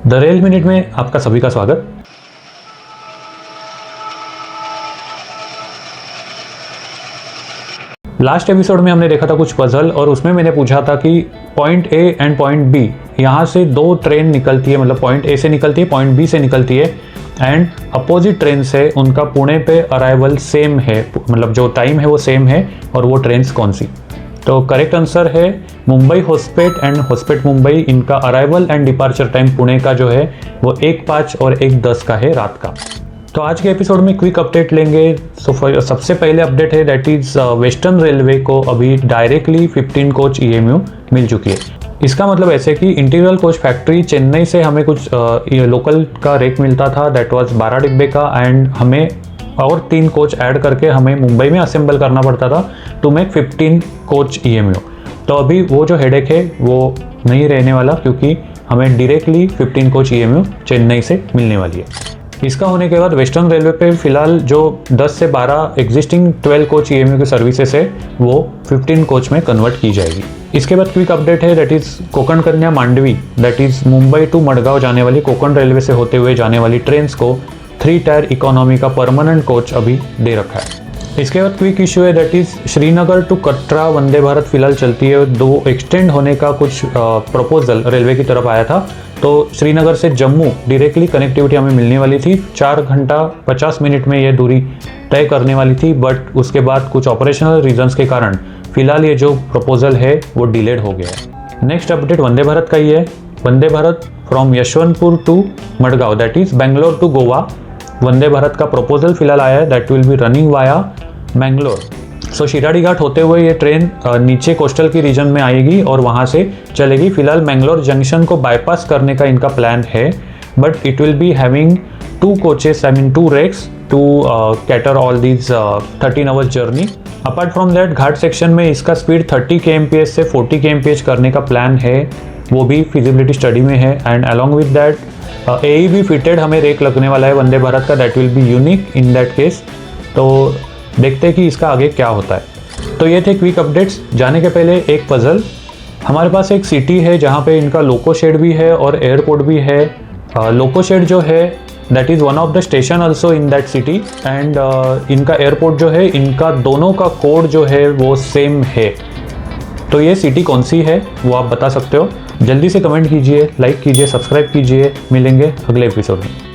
The rail minute में आपका सभी का स्वागत। लास्ट एपिसोड में हमने देखा था कुछ पजल और उसमें मैंने पूछा था कि point A and point B, यहाँ से दो ट्रेन निकलती है, मतलब पॉइंट ए से निकलती है, पॉइंट बी से निकलती है एंड अपोजिट ट्रेन से उनका पुणे पे अराइवल सेम है, मतलब जो टाइम है वो सेम है और वो ट्रेन कौन सी। तो करेक्ट आंसर है मुंबई होस्पेट एंड होस्पेट मुंबई, इनका arrival and departure time Pune का जो है वो 1:05 और 1:10 का है रात का। तो आज के एपिसोड में क्विक अपडेट लेंगे। सबसे पहले अपडेट है दैट इज़ वेस्टर्न रेलवे को अभी डायरेक्टली 15 कोच EMU मिल चुकी है। इसका मतलब ऐसे कि इंटीग्रल कोच फैक्ट्री चेन्नई से हमें कुछ लोकल का रेक मिलता था दैट वाज 12 डिब्बे का एंड हमें और 3 कोच ऐड करके हमें मुंबई में असेंबल करना पड़ता था टू मेक 15 कोच EMU। तो अभी वो जो हेडेक है वो नहीं रहने वाला क्योंकि हमें डायरेक्टली 15 कोच EMU चेन्नई से मिलने वाली है। इसका होने के बाद वेस्टर्न रेलवे पे फिलहाल जो 10 से 12 एग्जिस्टिंग 12 कोच EMU की सर्विसेज है वो 15 कोच में कन्वर्ट की जाएगी। इसके बाद क्विक अपडेट है that is Konkan Kanya Mandovi, that is Mumbai to Madgaon जाने वाली कोंकण रेलवे से होते हुए जाने वाली ट्रेन को 3 टायर इकोनॉमी का परमानेंट कोच अभी दे रखा है। इसके बाद क्विक इशू है that is Srinagar to Katra Vande Bharat फिलहाल चलती है, 2 एक्सटेंड होने का कुछ प्रपोजल रेलवे की तरफ आया था। तो श्रीनगर से जम्मू डायरेक्टली कनेक्टिविटी हमें मिलने वाली थी, 4 घंटा 50 मिनट में ये दूरी तय करने वाली थी, बट उसके बाद कुछ ऑपरेशनल रीजंस के कारण फिलहाल ये जो प्रपोजल है वो डिलेड हो गया है। नेक्स्ट अपडेट वंदे भारत का ही है। Vande Bharat from Yeshwantpur to Madgaon that is Bangalore to Goa, Vande Bharat का प्रपोजल फिलहाल आया है that will be running via Mangalore. So Shiradi Ghat होते हुए ये ट्रेन नीचे कोस्टल की रीजन में आएगी और वहाँ से चलेगी। फिलहाल मैंगलोर जंक्शन को बाईपास करने का इनका प्लान है, but it will be having 2 coaches, I mean 2 rakes to cater all these 13 hours journey. Apart from that ghat section में इसका स्पीड 30 kmph से 40 kmph करने का प्लान है, वो भी फिजिबिलिटी स्टडी में है। And along with that AEB fitted हमें रेक लगने वाला है वंदे भारत का, that will be unique in that case. तो देखते हैं कि इसका आगे क्या होता है। तो ये थे क्विक अपडेट्स। जाने के पहले एक पजल, हमारे पास एक सिटी है जहाँ पे इनका लोको शेड भी है और एयरपोर्ट भी है। लोको शेड जो है that is one of the station also in that city and इनका एयरपोर्ट जो है, इनका दोनों का कोड जो है वो सेम है। तो ये सिटी कौन सी है वो आप बता सकते हो। जल्दी से कमेंट कीजिए, लाइक कीजिए, सब्सक्राइब कीजिए। मिलेंगे अगले एपिसोड में।